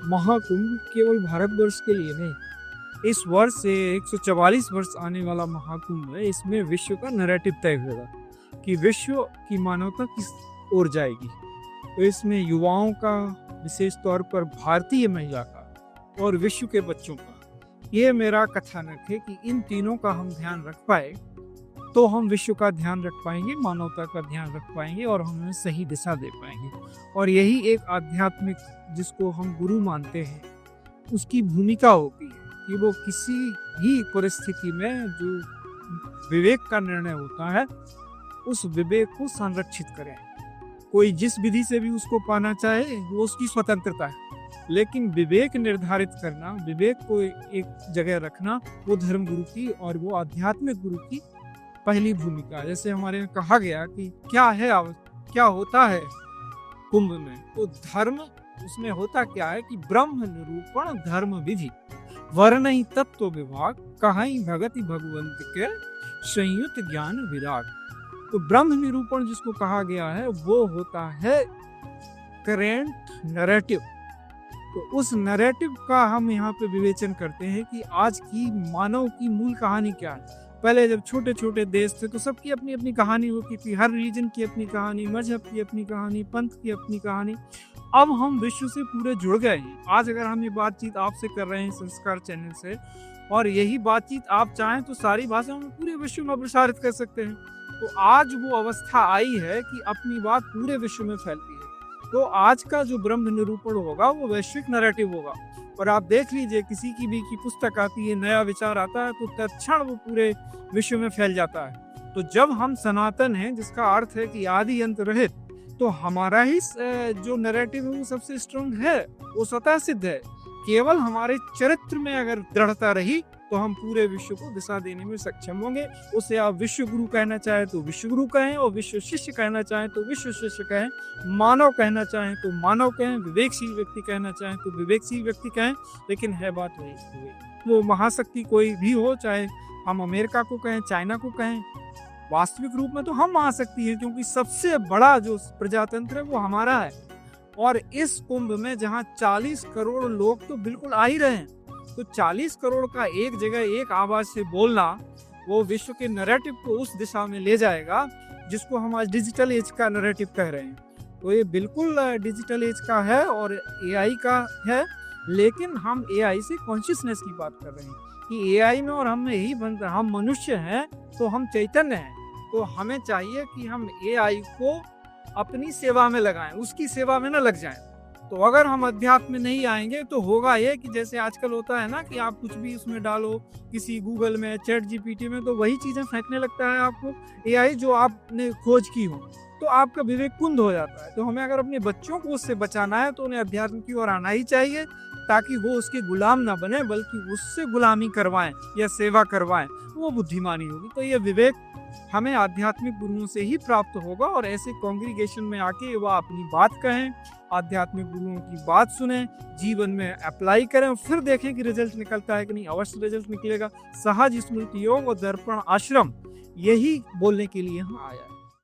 महाकुंभ केवल भारतवर्ष के लिए नहीं, इस वर्ष से 144 वर्ष आने वाला महाकुंभ है। इसमें विश्व का नैरेटिव तय होगा कि विश्व की मानवता किस ओर जाएगी। तो इसमें युवाओं का, विशेष तौर पर भारतीय महिला का और विश्व के बच्चों का, ये मेरा कथानक है कि इन तीनों का हम ध्यान रख पाए तो हम विश्व का ध्यान रख पाएंगे, मानवता का ध्यान रख पाएंगे और हम उन्हें सही दिशा दे पाएंगे। और यही एक आध्यात्मिक, जिसको हम गुरु मानते हैं, उसकी भूमिका होती है कि वो किसी भी परिस्थिति में जो विवेक का निर्णय होता है, उस विवेक को संरक्षित करें। कोई जिस विधि से भी उसको पाना चाहे, वो उसकी स्वतंत्रता है, लेकिन विवेक निर्धारित करना, विवेक को एक जगह रखना, वो धर्म गुरु की और वो आध्यात्मिक गुरु की पहली भूमिका। जैसे हमारे यहाँ कहा गया कि क्या होता है कुंभ में, तो धर्म उसमें होता क्या है कि ब्रह्म निरूपण धर्म विधि वर्णहि तत्व विभाग कहाई भगति भगवंत के संयुक्त ज्ञान विराग। तो ब्रह्म निरूपण जिसको कहा गया है वो होता है करेंट नैरेटिव। तो उस नैरेटिव का हम यहाँ पे विवेचन करते हैं कि आज की मानव की मूल कहानी क्या है। पहले जब छोटे छोटे देश थे तो सबकी अपनी अपनी कहानी होती थी, हर रीजन की अपनी कहानी, मजहब की अपनी कहानी, पंथ की अपनी कहानी। अब हम विश्व से पूरे जुड़ गए हैं। आज अगर हम ये बातचीत आपसे कर रहे हैं संस्कार चैनल से, और यही बातचीत आप चाहें तो सारी भाषाओं में पूरे विश्व में प्रसारित कर सकते हैं। तो आज वो अवस्था आई है कि अपनी बात पूरे विश्व में फैलती है। तो आज का जो ब्रह्म निरूपण होगा वो वैश्विक नैरेटिव होगा। और आप देख लीजिए, किसी की भी की पुस्तक आती है, नया विचार आता है, तो तत्क्षण वो पूरे विश्व में फैल जाता है। तो जब हम सनातन हैं, जिसका अर्थ है कि आदि अंत रहित, तो हमारा ही जो नैरेटिव है वो सबसे स्ट्रॉन्ग है, वो स्वतः सिद्ध है। केवल हमारे चरित्र में अगर दृढ़ता रही तो हम पूरे विश्व को दिशा देने में सक्षम होंगे। उसे आप विश्व गुरु कहना चाहें तो विश्व गुरु कहें, और विश्व शिष्य कहना चाहें तो विश्व शिष्य कहें, मानव कहना चाहें तो मानव कहें, विवेकशील व्यक्ति कहना चाहें तो विवेकशील व्यक्ति कहें। लेकिन है बात वही, वो महाशक्ति कोई भी हो, चाहे हम अमेरिका को कहें, चाइना को कहें, वास्तविक रूप में तो हम महाशक्ति हैं, क्योंकि सबसे बड़ा जो प्रजातंत्र है वो हमारा है। और इस कुंभ में जहाँ 40 करोड़ लोग तो बिल्कुल आ ही रहे हैं, तो 40 करोड़ का एक जगह एक आवाज से बोलना, वो विश्व के नैरेटिव को उस दिशा में ले जाएगा जिसको हम आज डिजिटल एज का नैरेटिव कह रहे हैं। तो ये बिल्कुल डिजिटल एज का है और एआई का है, लेकिन हम एआई से कॉन्शियसनेस की बात कर रहे हैं कि एआई में और हम में यही बनता है। हम मनुष्य हैं तो हम चैतन्य हैं, तो हमें चाहिए कि हम एआई को अपनी सेवा में लगाएं, उसकी सेवा में न लग जाएं। तो अगर हम अध्यात्म में नहीं आएंगे तो होगा ये कि जैसे आजकल होता है ना कि आप कुछ भी उसमें डालो, किसी गूगल में, चैट जीपीटी में, तो वही चीजें फेंकने लगता है आपको एआई जो आपने खोज की हो, तो आपका विवेक कुंद हो जाता है। तो हमें अगर अपने बच्चों को उससे बचाना है तो उन्हें अध्यात्म की ओर आना ही चाहिए, ताकि वो उसके गुलाम ना बने, बल्कि उससे गुलामी करवाएं या सेवा करवाएं, वो बुद्धिमानी होगी। तो ये विवेक हमें आध्यात्मिक गुरुओं से ही प्राप्त होगा। और ऐसे कॉन्ग्रीगेशन में आके वह अपनी बात कहें, आध्यात्मिक गुरुओं की बात सुने, जीवन में अप्लाई करें, फिर देखें कि रिजल्ट निकलता है कि नहीं। अवश्य रिजल्ट निकलेगा। सहज स्मृति योग और दर्पण आश्रम यही बोलने के लिए यहाँ आया है।